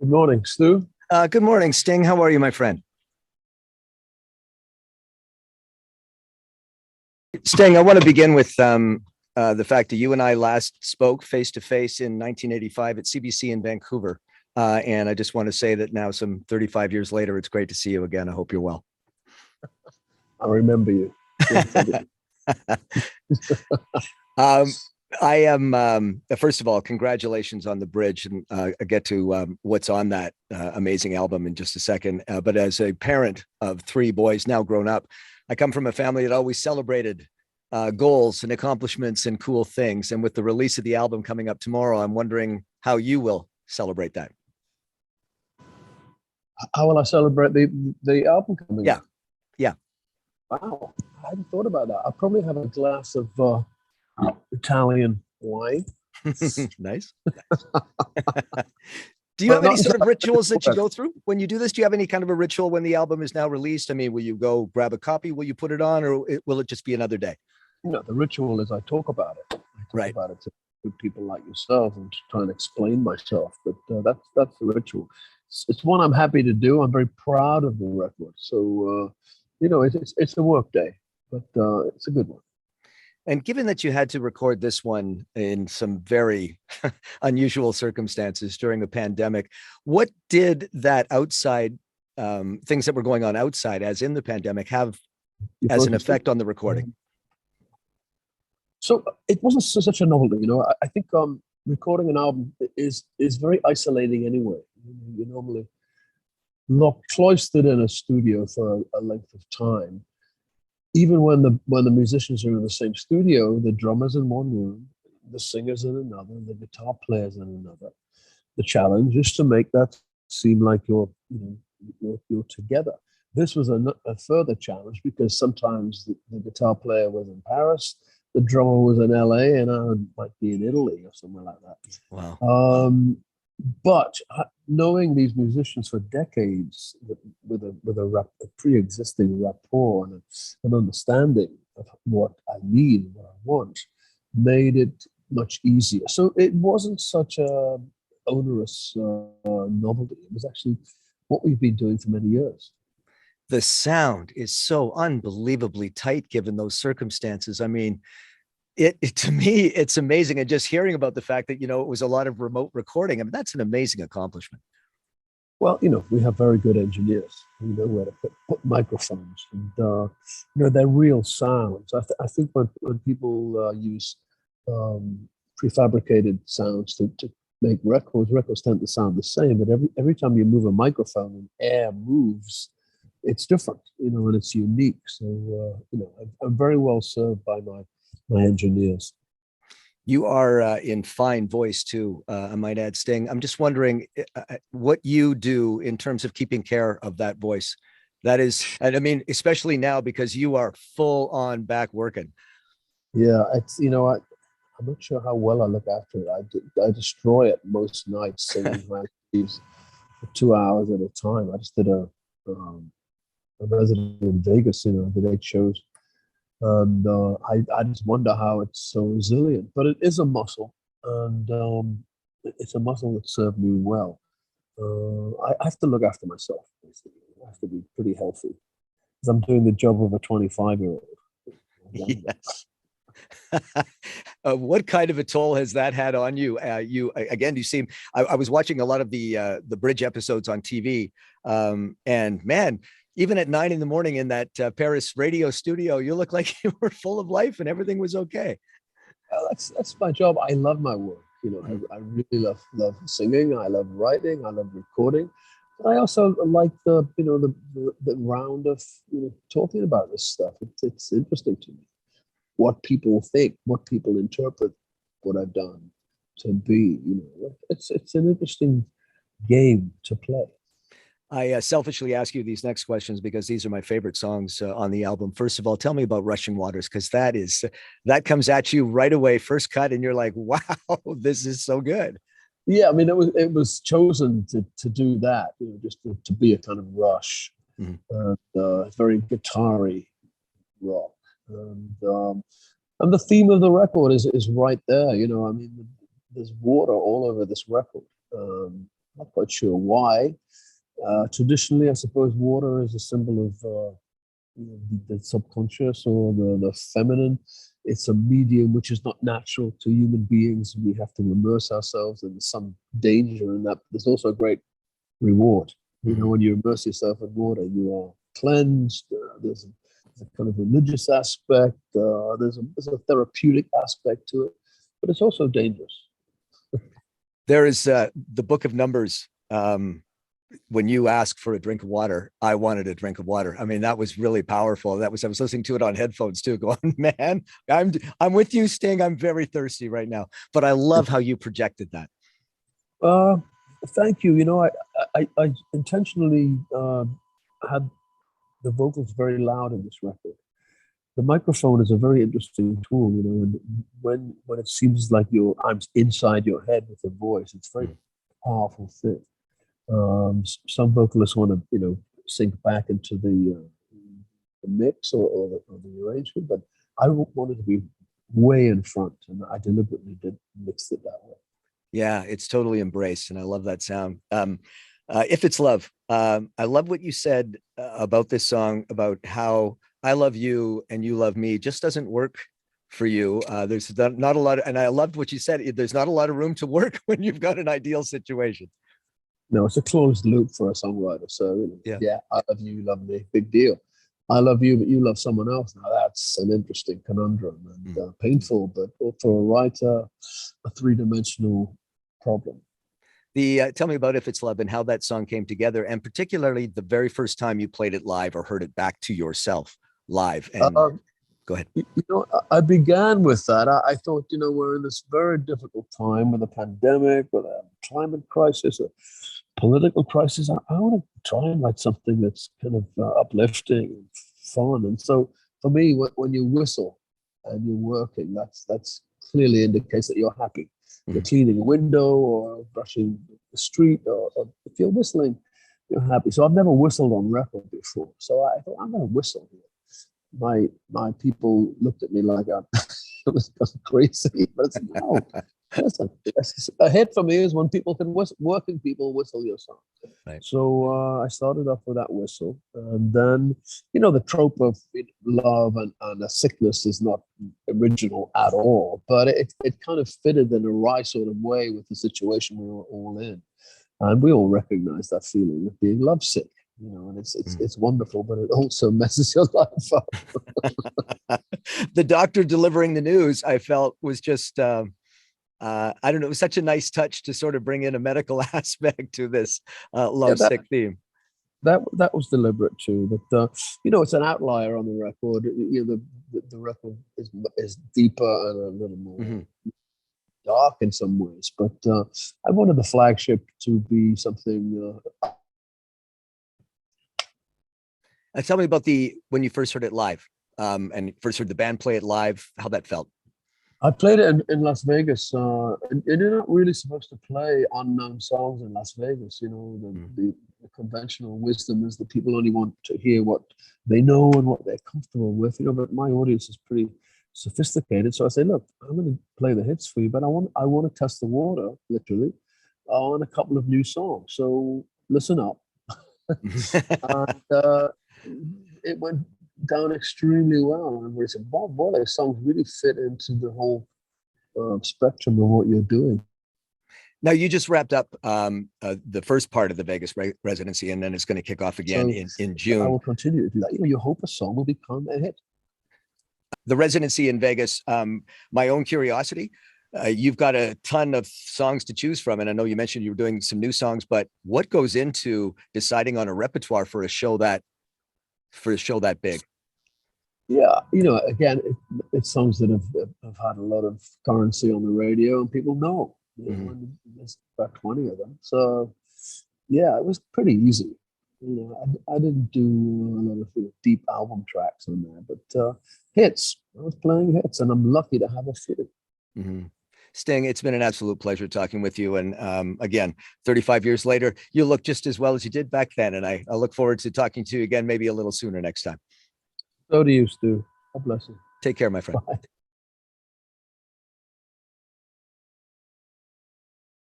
Good morning, Stu. Good morning, Sting. How are you, my friend? Sting, I want to begin with the fact that you and I last spoke face to face in 1985 at CBC in Vancouver. And I just want to say that now, some 35 years later, it's great to see you again. I hope you're well. I remember you. Yes, I do. I am, first of all, congratulations on the bridge. And I'll get to what's on that amazing album in just a second. But as a parent of three boys now grown up, I come from a family that always celebrated goals and accomplishments and cool things. And with the release of the album coming up tomorrow, I'm wondering how you will celebrate that. How will I celebrate the album coming Yeah. out? Yeah. Wow. I hadn't thought about that. I'll probably have a glass of Italian wine. Nice. Do you have any sort of rituals that you go through when you do this? Do you have any kind of a ritual when the album is now released? I mean, will you go grab a copy? Will you put it on, or will it just be another day? No, the ritual is I talk about it. I talk Right. about it to people like yourself and to try and explain myself. But that's the ritual. It's one I'm happy to do. I'm very proud of the record. So it's a work day, but it's a good one. And given that you had to record this one in some very unusual circumstances during a pandemic, what did that outside things that were going on outside, as in the pandemic, have as an effect on the recording? So it wasn't such a novelty, I think recording an album is very isolating anyway. You're normally locked, cloistered in a studio for a length of time. Even when the musicians are in the same studio, the drummer's in one room, the singer's in another, the guitar player's in another. The challenge is to make that seem like you're together. This was a further challenge because sometimes the guitar player was in Paris, the drummer was in LA, and I might be in Italy or somewhere like that. Wow. But knowing these musicians for decades with a pre-existing rapport and an understanding of what I need, what I want, made it much easier. So it wasn't such a onerous novelty. It was actually what we've been doing for many years. The sound is so unbelievably tight given those circumstances. I mean, to me, it's amazing. And just hearing about the fact that, it was a lot of remote recording, I mean, that's an amazing accomplishment. Well, we have very good engineers who know where to put microphones, and they're real sounds. I think when people use prefabricated sounds to make records tend to sound the same. But every time you move a microphone and air moves, it's different, and it's unique. So I'm very well served by my engineers. You are in fine voice too, I might add, Sting. I'm just wondering what you do in terms of keeping care of that voice. That is, and I mean, especially now because you are full on back working. Yeah, it's I'm not sure how well I look after it. I destroy it most nights singing my leaves for 2 hours at a time. I just did a resident in Vegas, did 8 shows. And I just wonder how it's so resilient. But it is a muscle, and it's a muscle that served me well. I have to look after myself, basically. I have to be pretty healthy because I'm doing the job of a 25-year-old. Yes. What kind of a toll has that had on you? You seem. I was watching a lot of the bridge episodes on TV, and man, even at 9 a.m. in that Paris radio studio, you look like you were full of life and everything was okay. That's my job. I love my work. I really love singing. I love writing. I love recording. But I also like the round of talking about this stuff. It's interesting to me what people think, what people interpret what I've done to be. It's an interesting game to play. I selfishly ask you these next questions because these are my favorite songs on the album. First of all, tell me about Rushing Waters, because that comes at you right away, first cut, and you're like, wow, this is so good. Yeah, I mean, it was chosen to do that, just to be a kind of Rush, very guitar-y rock, and the theme of the record is right there. I mean, there's water all over this record. not quite sure why. Traditionally, I suppose water is a symbol of the subconscious or the feminine. It's a medium which is not natural to human beings. We have to immerse ourselves, and there's some danger in that. But there's also a great reward. When you immerse yourself in water, you are cleansed. There's a kind of religious aspect. There's a therapeutic aspect to it, but it's also dangerous. There is the book of Numbers. When you ask for a drink of water, I wanted a drink of water. I mean, that was really powerful. I was listening to it on headphones too, going, man, I'm with you, Sting. I'm very thirsty right now. But I love how you projected that. Thank you. I intentionally had the vocals very loud in this record. The microphone is a very interesting tool, and when it seems like I'm inside your head with the voice, it's very powerful thing. Some vocalists want to, sink back into the mix or the arrangement, but I wanted to be way in front, and I deliberately did mix it that way. Yeah, it's totally embraced, and I love that sound. If It's Love, I love what you said about this song, about how I love you and you love me just doesn't work for you. There's not a lot, and I loved what you said. There's not a lot of room to work when you've got an ideal situation. No, it's a closed loop for a songwriter. So yeah, I love you love me, big deal. I love you, but you love someone else. Now that's an interesting conundrum and painful, but for a writer, a three-dimensional problem. Tell me about If It's Love and how that song came together, and particularly the very first time you played it live or heard it back to yourself live. And go ahead. I began with that. I thought, we're in this very difficult time with a pandemic, with a climate crisis, a political crisis. I want to try and write something that's kind of uplifting and fun. And so for me, when you whistle and you're working, that's clearly indicates that you're happy. You're cleaning a window or brushing the street, or if you're whistling, you're happy. So I've never whistled on record before. So I thought, I'm going to whistle here. My people looked at me like I was crazy, but it's no. Listen, a hit for me is when people can working people whistle your song. Right. So I started off with that whistle, and then the trope of love and a sickness is not original at all, but it kind of fitted in a right sort of way with the situation we were all in, and we all recognize that feeling of being lovesick. And it's wonderful, but it also messes your life up. The doctor delivering the news, I felt, was just I don't know, it was such a nice touch to sort of bring in a medical aspect to this lovesick theme. That was deliberate too, but it's an outlier on the record. The record is deeper and a little more dark in some ways, but I wanted the flagship to be something. Tell me about when you first heard it live, and first heard the band play it live, how that felt. I played it in Las Vegas, and you're not really supposed to play unknown songs in Las Vegas. The conventional wisdom is that people only want to hear what they know and what they're comfortable with. But my audience is pretty sophisticated, so I say, look, I'm going to play the hits for you, but I want to test the water, literally, on a couple of new songs. So listen up. And it went down extremely well, and we said, "Bob, those songs really fit into the whole spectrum of what you're doing." Now you just wrapped up the first part of the Vegas residency, and then it's going to kick off again in June. I will continue to do that. You hope a song will become a hit. The residency in Vegas, my own curiosity. You've got a ton of songs to choose from, and I know you mentioned you were doing some new songs, but what goes into deciding on a repertoire for a show that big? Yeah, again, it's songs that have had a lot of currency on the radio, and people know. There's about 20 of them, so yeah, it was pretty easy. I didn't do a lot of deep album tracks on there, but hits. I was playing hits, and I'm lucky to have a few. Sting, it's been an absolute pleasure talking with you. And again, 35 years later, you look just as well as you did back then. And I look forward to talking to you again, maybe a little sooner next time. So do you, Stu. God bless you. Take care, my friend. Bye.